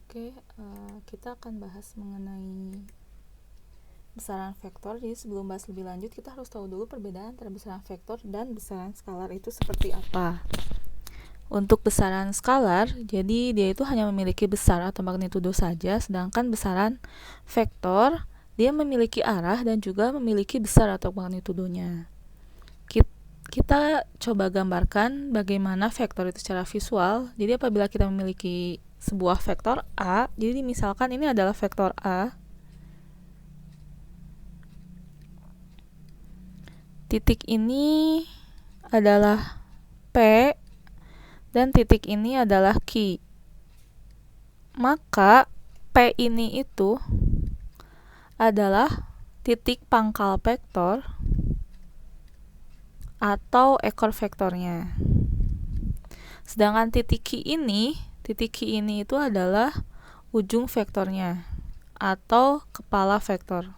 Kita akan bahas mengenai besaran vektor. Jadi sebelum bahas lebih lanjut, kita harus tahu dulu perbedaan antara besaran vektor dan besaran skalar itu seperti apa. Untuk besaran skalar, jadi dia itu hanya memiliki besar atau magnitudo saja, sedangkan besaran vektor dia memiliki arah dan juga memiliki besar atau magnitudonya. Kita coba gambarkan bagaimana vektor itu secara visual. Jadi apabila kita memiliki sebuah vektor A, jadi misalkan ini adalah vektor A, titik ini adalah P, dan titik ini adalah Q. Maka P ini itu adalah titik pangkal vektor atau ekor vektornya. Sedangkan titik Q ini itu adalah ujung vektornya atau kepala vektor.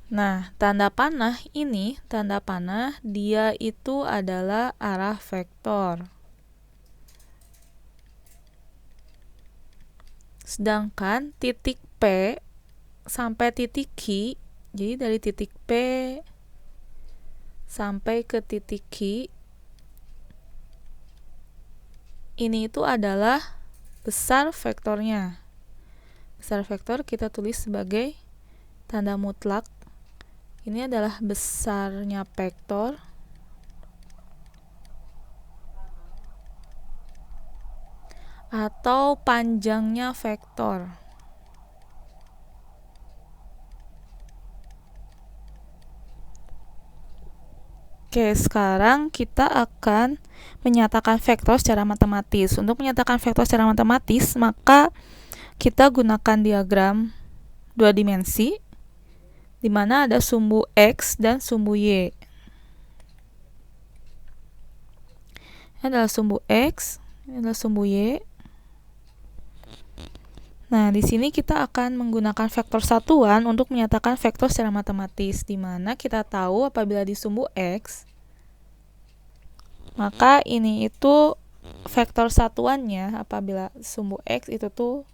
Nah, tanda panah dia itu adalah arah vektor. Sedangkan titik P sampai titik Q, jadi dari titik P sampai ke titik Q, ini itu adalah besar vektornya. Besar vektor kita tulis sebagai tanda mutlak. Ini adalah besarnya vektor atau panjangnya vektor. Oke, sekarang kita akan menyatakan vektor secara matematis. Untuk menyatakan vektor secara matematis, maka kita gunakan diagram dua dimensi, di mana ada sumbu X dan sumbu Y. Ini adalah sumbu X, ini adalah sumbu Y. Nah, di sini kita akan menggunakan vektor satuan untuk menyatakan vektor secara matematis, di mana kita tahu apabila di sumbu X, maka ini itu vektor satuannya apabila sumbu X itu tuh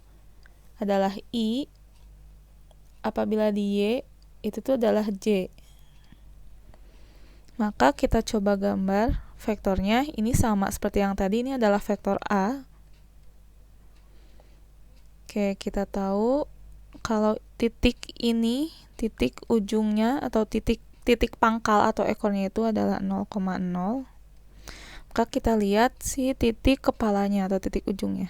adalah I, apabila di Y itu tuh adalah J. Maka kita coba gambar vektornya. Ini sama seperti yang tadi, ini adalah vektor A. Oke, kita tahu kalau titik ini, titik ujungnya atau titik pangkal atau ekornya itu adalah 0,0. Maka kita lihat si titik kepalanya atau titik ujungnya.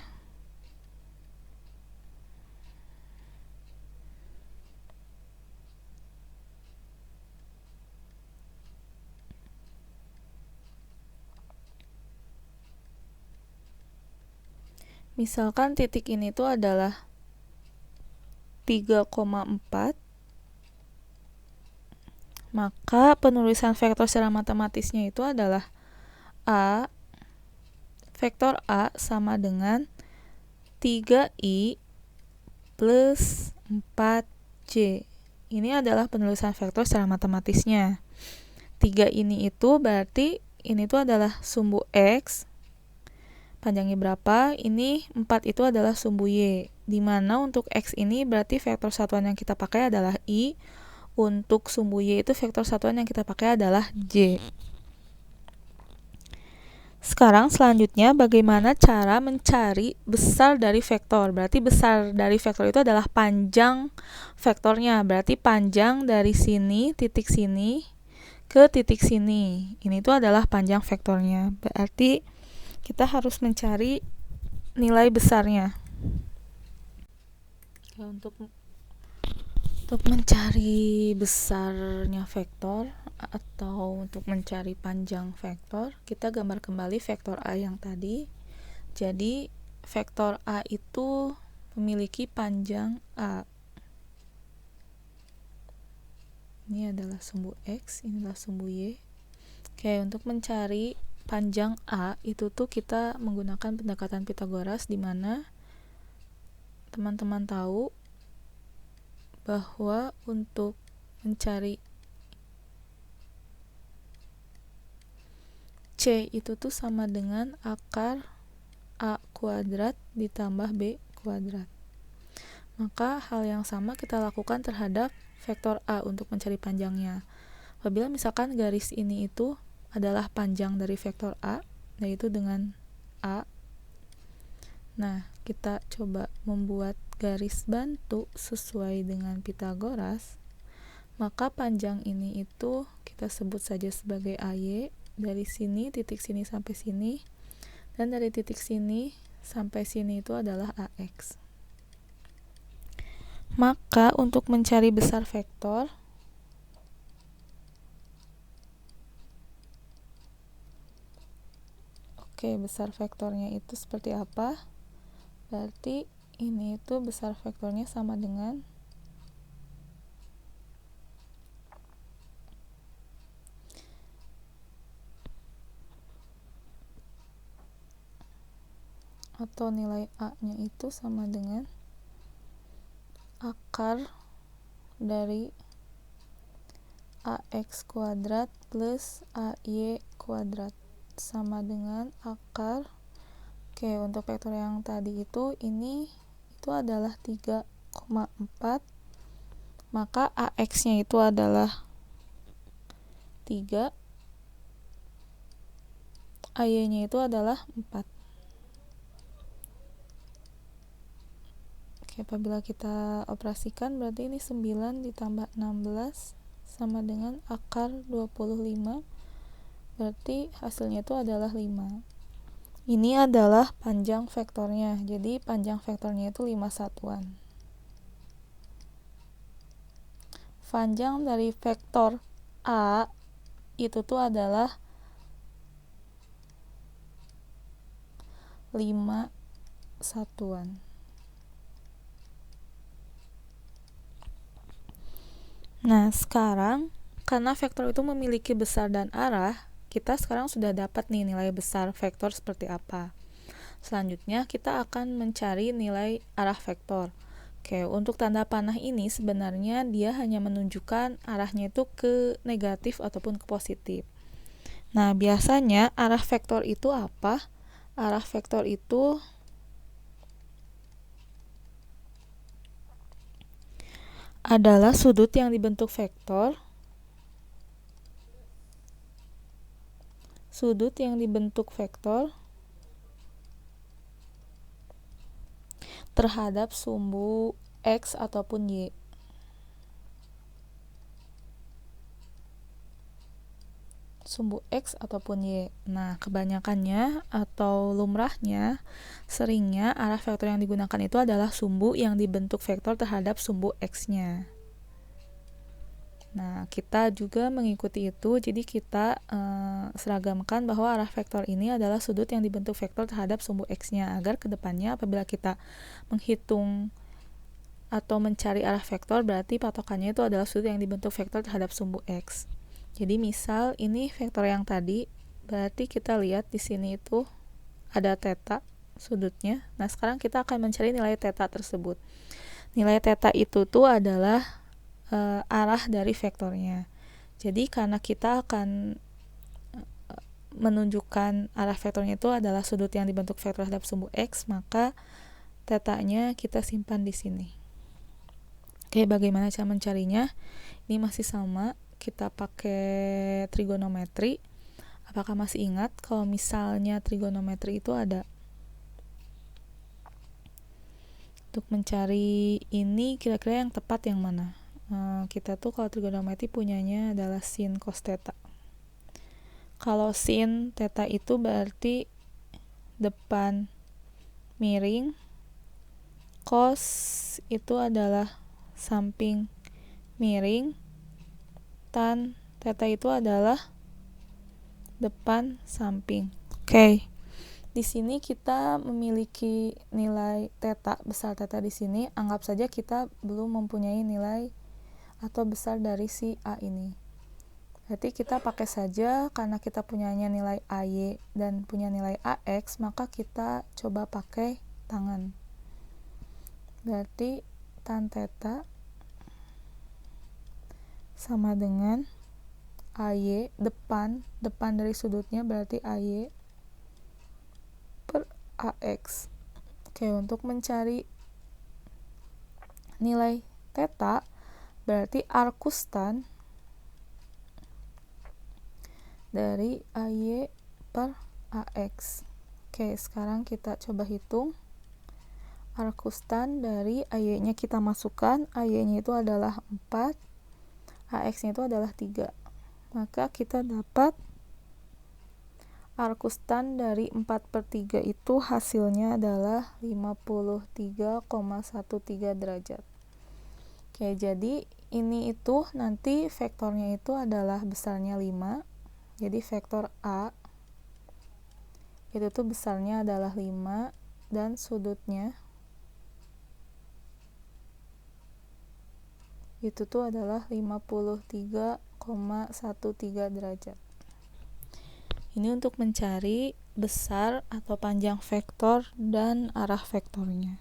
Misalkan titik ini tuh adalah 3,4, maka penulisan vektor secara matematisnya itu adalah A, vektor A sama dengan 3I plus 4J. Ini adalah penulisan vektor secara matematisnya. 3 ini itu berarti ini tuh adalah sumbu X, panjangnya berapa? Ini 4 itu adalah sumbu Y, di mana untuk X ini berarti vektor satuan yang kita pakai adalah I, untuk sumbu Y itu vektor satuan yang kita pakai adalah J. Sekarang selanjutnya bagaimana cara mencari besar dari vektor. Berarti besar dari vektor itu adalah panjang vektornya. Berarti panjang dari sini, titik sini, ke titik sini. Ini itu adalah panjang vektornya. Berarti kita harus mencari nilai besarnya. Ya, untuk mencari besarnya vektor atau untuk mencari panjang vektor, kita gambar kembali vektor A yang tadi. Jadi vektor A itu memiliki panjang A. Ini adalah sumbu X, ini adalah sumbu Y. Oke, untuk mencari panjang A itu tuh kita menggunakan pendekatan Pythagoras, di mana teman-teman tahu bahwa untuk mencari C itu tuh sama dengan akar A kuadrat ditambah B kuadrat. Maka hal yang sama kita lakukan terhadap vektor A untuk mencari panjangnya. Apabila misalkan garis ini itu adalah panjang dari vektor A, yaitu dengan A. Nah, kita coba membuat garis bantu sesuai dengan Pythagoras. Maka panjang ini itu kita sebut saja sebagai AY, dari sini, titik sini sampai sini, dan dari titik sini sampai sini itu adalah AX. Maka untuk mencari besar vektor, besar vektornya itu seperti apa? Berarti ini itu besar vektornya sama dengan atau nilai A-nya itu sama dengan akar dari AX kuadrat plus AY kuadrat sama dengan akar. Untuk vektor yang tadi itu adalah 3,4, maka AX-nya itu adalah 3, AY-nya itu adalah 4. Apabila kita operasikan berarti ini 9 ditambah 16 sama dengan akar 25, berarti hasilnya itu adalah 5. Ini adalah panjang vektornya, jadi panjang vektornya itu 5 satuan. Panjang dari vektor A itu tuh adalah 5 satuan. Nah, sekarang karena vektor itu memiliki besar dan arah, kita sekarang sudah dapat nih nilai besar vektor seperti apa. Selanjutnya kita akan mencari nilai arah vektor. Untuk tanda panah ini sebenarnya dia hanya menunjukkan arahnya itu ke negatif ataupun ke positif. Nah, biasanya arah vektor itu apa? Arah vektor itu adalah sudut yang dibentuk vektor terhadap sumbu X ataupun Y. Sumbu X ataupun Y. Nah, kebanyakannya atau lumrahnya, seringnya arah vektor yang digunakan itu adalah sumbu yang dibentuk vektor terhadap sumbu X-nya. Nah, kita juga mengikuti itu, jadi kita seragamkan bahwa arah vektor ini adalah sudut yang dibentuk vektor terhadap sumbu X-nya, agar kedepannya apabila kita menghitung atau mencari arah vektor, berarti patokannya itu adalah sudut yang dibentuk vektor terhadap sumbu X. Jadi misal ini vektor yang tadi, berarti kita lihat di sini itu ada theta sudutnya. Nah, sekarang kita akan mencari nilai theta tersebut. Nilai theta itu tuh adalah arah dari vektornya. Jadi karena kita akan menunjukkan arah vektornya itu adalah sudut yang dibentuk vektor terhadap sumbu X, maka theta-nya kita simpan di sini. Bagaimana cara mencarinya? Ini masih sama, kita pakai trigonometri. Apakah masih ingat kalau misalnya trigonometri itu ada? Untuk mencari ini kira-kira yang tepat yang mana? Kita tuh kalau trigonometri punyanya adalah sin cos theta. Kalau sin theta itu berarti depan miring, cos itu adalah samping miring, tan theta itu adalah depan samping. Di sini kita memiliki nilai theta, besar theta di sini. Anggap saja kita belum mempunyai nilai atau besar dari si A ini. Berarti kita pakai saja, karena kita punyanya nilai AY dan punya nilai AX, maka kita coba pakai tangan. Berarti tan theta sama dengan AY, depan dari sudutnya berarti AY per AX. Oke, untuk mencari nilai theta berarti arcus tan dari AY per AX. Oke, sekarang kita coba hitung. Arcus tan dari AY-nya kita masukkan, AY-nya itu adalah 4, AX-nya itu adalah 3. Maka kita dapat arcus tan dari 4/3 itu hasilnya adalah 53,13 derajat. Oke, jadi ini itu nanti vektornya itu adalah besarnya 5. Jadi vektor A itu tuh besarnya adalah 5 dan sudutnya itu tuh adalah 53,13 derajat. Ini untuk mencari besar atau panjang vektor dan arah vektornya.